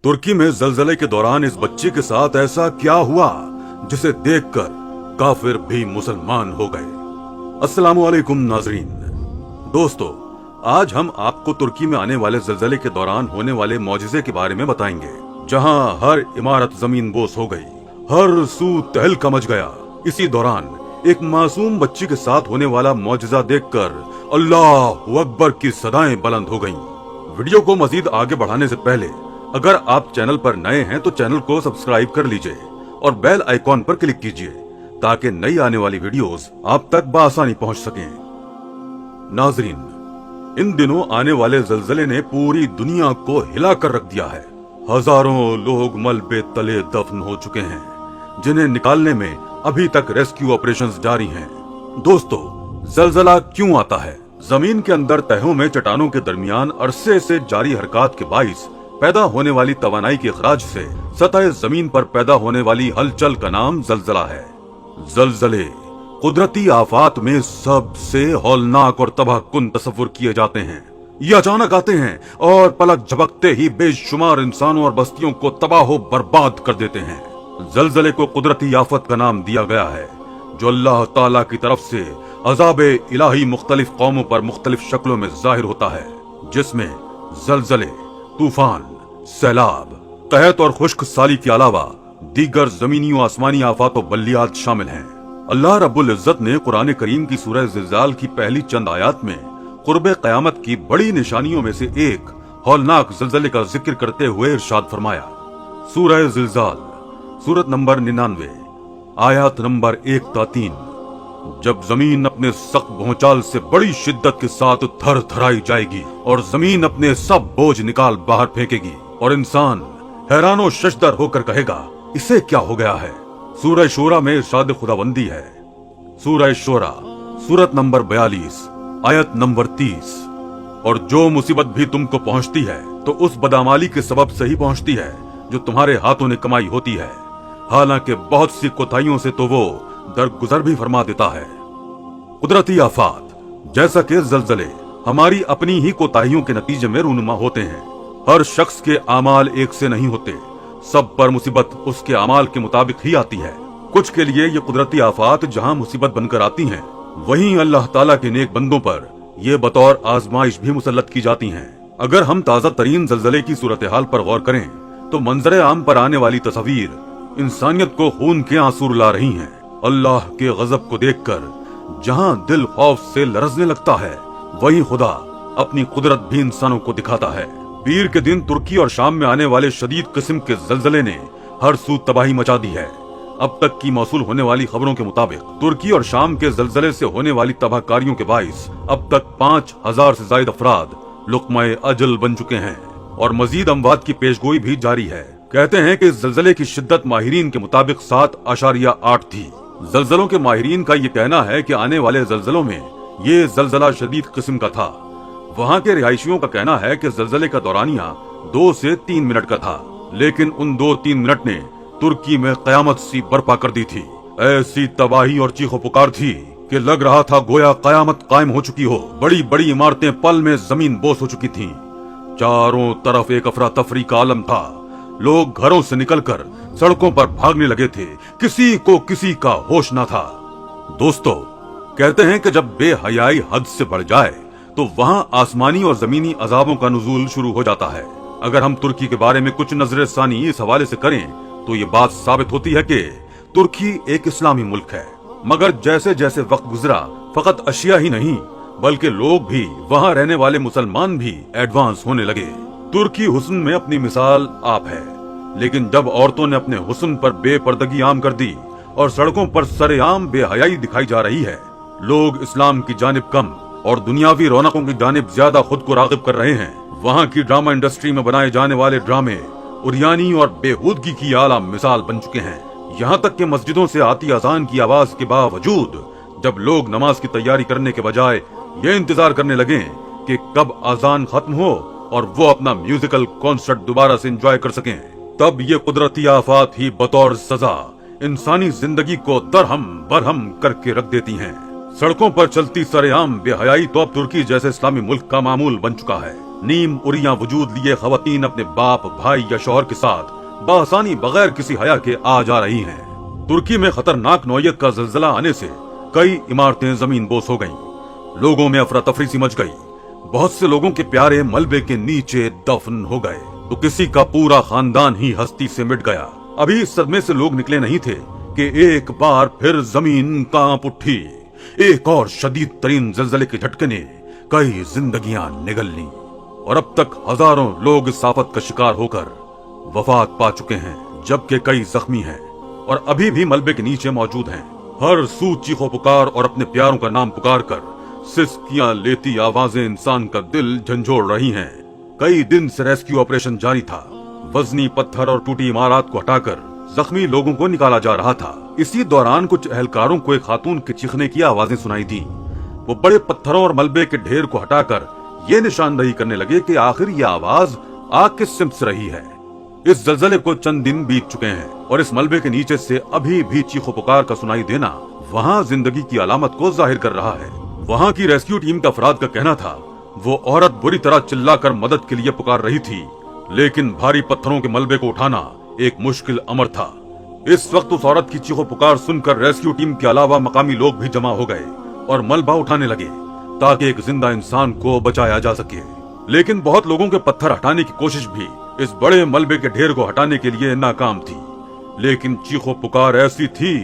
तुर्की में जलजले के दौरान इस बच्चे के साथ ऐसा क्या हुआ जिसे देखकर काफिर भी मुसलमान हो गए। अस्सलामु अलैकुम नाजरीन। दोस्तों, आज हम आपको तुर्की में आने वाले जलजले के दौरान होने वाले मौजिजे के बारे में बताएंगे, जहां हर इमारत जमीन बोस हो गई, हर सू तहलका मच गया। इसी दौरान एक मासूम बच्ची के साथ होने वाला मौजिजा देखकर अल्लाहु अकबर की सदाएं बुलंद हो गईं। वीडियो को मजीद आगे बढ़ाने से पहले अगर आप चैनल पर नए हैं तो चैनल को सब्सक्राइब कर लीजिए और बेल आइकॉन पर क्लिक कीजिए ताकि नई आने वाली वीडियोस आप तक बआसानी पहुंच सकें। नाजरीन, इन दिनों आने वाले जलजले ने पूरी दुनिया को हिला कर रख दिया है। हजारों लोग मलबे तले दफन हो चुके हैं, जिन्हें निकालने में अभी तक रेस्क्यू ऑपरेशंस जारी हैं। दोस्तों, जलजला क्यों आता है? जमीन के अंदर तहों में चट्टानों के दरमियान अरसे से जारी हरकत के बाइस पैदा होने वाली तवानाई के अखराज से सतह जमीन पर पैदा होने वाली हलचल का नाम जलजला है। जलजले कुदरती आफात में सबसे हौलनाक और तबाहकुन तस्वुर किए जाते हैं। ये अचानक आते हैं और पलक झपकते ही बेशुमार इंसानों और बस्तियों को तबाह बर्बाद कर देते हैं। जलजले को कुदरती आफत का नाम दिया गया है, जो अल्लाह ताला की तरफ से अज़ाबे इलाही मुख्तलिफ कौमों पर मुख्तलिफ शक्लों में जाहिर होता है, जिसमें जलजले, तूफान, सैलाब, कहत और खुश्क साली के अलावा दीगर जमीनी और आसमानी आफात और बल्लियात शामिल हैं। अल्लाह रब्बुल इज्जत ने कुरान करीम की सूरह ज़िलज़ाल की पहली चंद आयात में कुर्बे क़यामत की बड़ी निशानियों में से एक हौलनाक जलजले का जिक्र करते हुए इरशाद फरमाया। सूरह ज़िलज़ाल, सूरत नंबर 99, आयत नंबर 1 ता 3। जब जमीन अपने सख्त भौचाल से बड़ी शिद्दत के साथ थर थराई जाएगी और जमीन अपने सब बोझ निकाल बाहर फेंकेगी और इंसान हैरानो शशदर होकर कहेगा, इसे क्या हो गया है। सूरह शूरा में इरशाद खुदाबंदी है। सूरह शूरा, सूरत नंबर 42, आयत नंबर 30। और जो मुसीबत भी तुमको पहुंचती है तो उस बदामाली के सबब से ही पहुंचती है जो तुम्हारे हाथों ने कमाई होती है, हालांकि बहुत सी कोताहियों से तो वो दरगुजर भी फरमा देता है। कुदरती आफात जैसा कि जलजले हमारी अपनी ही कोताहियों के नतीजे में रूनुमा होते हैं। हर शख्स के आमाल एक से नहीं होते, सब पर मुसीबत उसके आमाल के मुताबिक ही आती है। कुछ के लिए ये कुदरती आफात जहां मुसीबत बनकर आती हैं, वहीं अल्लाह ताला के नेक बंदों पर ये बतौर आजमाइश भी मुसल्लत की जाती हैं। अगर हम ताजा तरीन जलजले की सूरत हाल पर गौर करें तो मंजर आम पर आने वाली तस्वीर इंसानियत को खून के आंसू रुला रही हैं। अल्लाह के गजब को देखकर जहां दिल खौफ से लरजने लगता है, वहीं खुदा अपनी कुदरत भी इंसानों को दिखाता है। पीर के दिन तुर्की और शाम में आने वाले शदीद किस्म के जलजले ने हर सू तबाही मचा दी है। अब तक की मौसूल होने वाली खबरों के मुताबिक तुर्की और शाम के जलजले से होने वाली तबाहकारियों के बाइस अब तक 5000 से ज्यादा अफराद लुक़्मा-ए अजल बन चुके हैं और मजीद अमवात की पेशगोई भी जारी है। कहते हैं कि इस जलजले की शिद्दत माहिरीन के मुताबिक 7.8 थी। जलजलों के माहिरीन का ये कहना है कि आने वाले जलजलों में ये जलजला शदीद किस्म का था। वहाँ के रिहायशियों का कहना है कि जलजले का दौरानिया 2 से 3 मिनट का था, लेकिन उन 2-3 मिनट ने तुर्की में कयामत सी बर्पा कर दी थी। ऐसी तबाही और चीखो पुकार थी कि लग रहा था गोया कयामत कायम हो चुकी हो। बड़ी बड़ी इमारतें पल में जमीन बोस हो चुकी थीं। चारों तरफ एक अफरा तफरी का आलम था। लोग घरों से निकलकर सड़कों पर भागने लगे थे। किसी को किसी का होश न था। दोस्तों, कहते हैं कि जब बेहयाई हद से बढ़ जाए तो वहां आसमानी और जमीनी अजाबों का नुज़ूल शुरू हो जाता है। अगर हम तुर्की के बारे में कुछ नजर सानी इस हवाले से करें तो ये बात साबित होती है कि तुर्की एक इस्लामी मुल्क है, मगर जैसे जैसे वक्त गुजरा फकत अशिया ही नहीं बल्कि लोग भी, वहाँ रहने वाले मुसलमान भी एडवांस होने लगे। तुर्की हुस्न में अपनी मिसाल आप है, लेकिन जब औरतों ने अपने हुस्न पर बेपर्दगी आम कर दी और सड़कों पर सरेआम बेहयाई दिखाई जा रही है, लोग इस्लाम की जानिब कम और दुनियावी रौनकों की जानिब ज्यादा खुद को रागिब कर रहे हैं। वहाँ की ड्रामा इंडस्ट्री में बनाए जाने वाले ड्रामे उरियानी और बेहूदगी की आला मिसाल बन चुके हैं। यहाँ तक कि मस्जिदों से आती अजान की आवाज के बावजूद जब लोग नमाज की तैयारी करने के बजाय ये इंतजार करने लगे कि कब अजान खत्म हो और वो अपना म्यूजिकल कॉन्सर्ट दोबारा से एंजॉय कर सकें, तब ये कुदरती आफात ही बतौर सजा इंसानी जिंदगी को दरहम बरहम करके रख देती हैं। सड़कों पर चलती सरेआम बेहयाई तो अब तुर्की जैसे इस्लामी मुल्क का मामूल बन चुका है। नीम उरिया वजूद लिए खवातीन अपने बाप, भाई या शौहर के साथ बआसानी बगैर किसी हया के आ जा रही हैं। तुर्की में खतरनाक नौयत का ज़लज़ला आने से कई इमारतें जमीन बोस हो गईं। लोगों में अफरा तफरी सी मच गई। बहुत से लोगों के प्यारे मलबे के नीचे दफन हो गए, तो किसी का पूरा खानदान ही हस्ती से मिट गया। अभी इस सदमे से लोग निकले नहीं थे कि एक बार फिर जमीन कांप उठी। एक और शदीद तरीन ज़लज़ले के झटके ने कई जिंदगियां निगल लीं और अब तक हजारों लोग इस आफत का शिकार होकर वफात पा चुके हैं, जबकि कई जख्मी हैं और अभी भी मलबे के नीचे मौजूद हैं। हर सू चीखो पुकार और अपने प्यारों का नाम पुकार कर सिसकियां लेती आवाजें इंसान का दिल झंझोड़ रही हैं। कई दिन से रेस्क्यू ऑपरेशन जारी था। वजनी पत्थर और टूटी इमारत को हटाकर जख्मी लोगों को निकाला जा रहा था। इसी दौरान कुछ एहलकारों को एक खातून के चीखने की आवाजें सुनाई दी। वो बड़े पत्थरों और मलबे के ढेर को हटाकर ये निशानदही करने लगे कि आखिर ये आवाज आ किस सिमत से रही है। इस ज़लज़ले को चंद दिन बीत चुके हैं और इस मलबे के नीचे से अभी भी चीखो पुकार का सुनाई देना वहाँ जिंदगी की अलामत को जाहिर कर रहा है। वहाँ की रेस्क्यू टीम का अफराद का कहना था वो औरत बुरी तरह चिल्लाकर मदद के लिए पुकार रही थी, लेकिन भारी पत्थरों के मलबे को उठाना एक मुश्किल अमर था। इस वक्त उस औरत की चीखो पुकार सुनकर रेस्क्यू टीम के अलावा मकामी लोग भी जमा हो गए और मलबा उठाने लगे ताकि एक जिंदा इंसान को बचाया जा सके। लेकिन बहुत लोगों के पत्थर हटाने की कोशिश भी इस बड़े मलबे के ढेर को हटाने के लिए नाकाम थी। लेकिन चीखो पुकार ऐसी थी,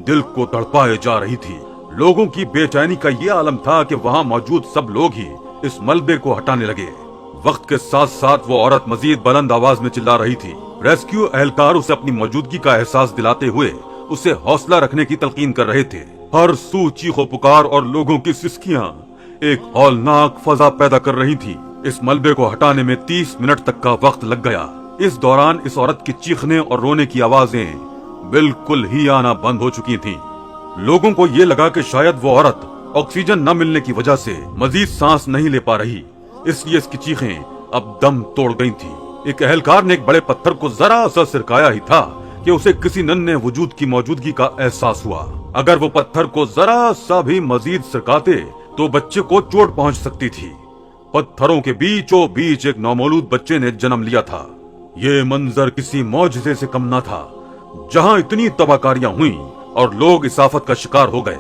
दिल को तड़पाए जा रही थी। लोगों की बेचैनी का ये आलम था कि वहाँ मौजूद सब लोग ही इस मलबे को हटाने लगे। वक्त के साथ साथ वो औरत मजीद बुलंद आवाज में चिल्ला रही थी। रेस्क्यू एहलकार उसे अपनी मौजूदगी का एहसास दिलाते हुए उसे हौसला रखने की तलकीन कर रहे थे। हर सू चीखो पुकार और लोगों की सिसकियां एक हौलनाक फजा पैदा कर रही थी। इस मलबे को हटाने में 30 मिनट तक का वक्त लग गया। इस दौरान इस औरत की चीखने और रोने की आवाजें बिल्कुल ही आना बंद हो चुकी थीं। लोगों को ये लगा कि शायद वो औरत ऑक्सीजन न मिलने की वजह से मजीद सांस नहीं ले पा रही, इसलिए इसकी चीखें अब दम तोड़ गई थी। एक एहलकार ने एक बड़े पत्थर को जरा सा सिरकाया ही था कि उसे किसी नन्हे वजूद की मौजूदगी का एहसास हुआ। अगर वो पत्थर को जरा सा भी मजीद सिरकाते तो बच्चे को चोट पहुंच सकती थी। पत्थरों के बीचों बीच एक नौमौलूद बच्चे ने जन्म लिया था। ये मंजर किसी मौजज़े से कम न था। जहां इतनी तबाहकारियां हुई और लोग इस आफत का शिकार हो गए,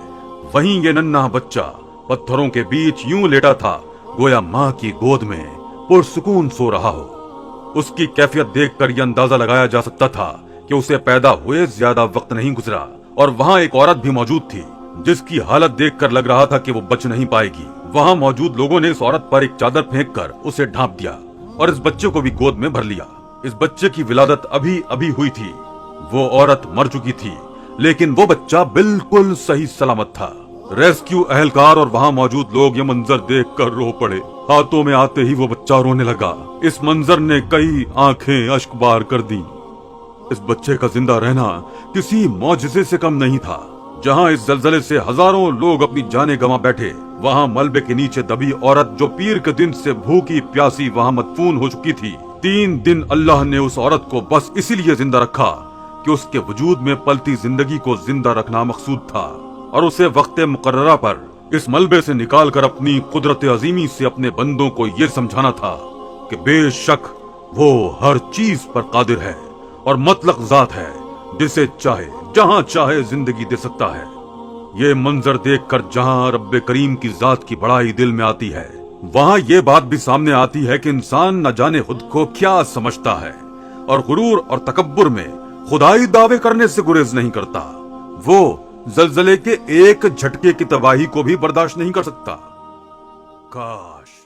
वहीं ये नन्हा बच्चा पत्थरों के बीच यूं लेटा था गोया माँ की गोद में पुरसुकून सो रहा हो। उसकी कैफियत देखकर यह अंदाजा लगाया जा सकता था कि उसे पैदा हुए ज्यादा वक्त नहीं गुजरा और वहाँ एक औरत भी मौजूद थी जिसकी हालत देखकर लग रहा था कि वो बच नहीं पाएगी। वहाँ मौजूद लोगों ने इस औरत पर एक चादर फेंककर उसे ढांप दिया और इस बच्चे को भी गोद में भर लिया। इस बच्चे की विलादत अभी अभी हुई थी। वो औरत मर चुकी थी, लेकिन वो बच्चा बिल्कुल सही सलामत था। रेस्क्यू एहलकार और वहाँ मौजूद लोग ये मंजर देखकर रो पड़े। हाथों में आते ही वो बच्चा रोने लगा। इस मंजर ने कई आंखें अश्कबार कर दी। इस बच्चे का जिंदा रहना किसी मौजज़े से कम नहीं था। जहाँ इस ज़लज़ले से हजारों लोग अपनी जानें गंवा बैठे, वहाँ मलबे के नीचे दबी औरत जो पीर के दिन से भूखी प्यासी वहाँ मदफून हो चुकी थी। 3 दिन अल्लाह ने उस औरत को बस इसीलिए जिंदा रखा कि उसके वजूद में पलती जिंदगी को जिंदा रखना मकसूद था और उसे वक्त मुकर्ररा पर इस मलबे से निकाल कर अपनी कुदरत अजीमी से अपने बंदों को ये समझाना था कि बेशक वो हर चीज पर कादिर है और मुतलक जात है, जिसे चाहे जहां चाहे जिंदगी दे सकता है। ये मंजर देखकर जहां रब्बे करीम की जात की बड़ाई दिल में आती है, वहां ये बात भी सामने आती है कि इंसान न जाने खुद को क्या समझता है और गुरूर और तकब्बुर में खुदाई दावे करने से गुरेज नहीं करता। वो ज़लज़ले के एक झटके की तबाही को भी बर्दाश्त नहीं कर सकता। काश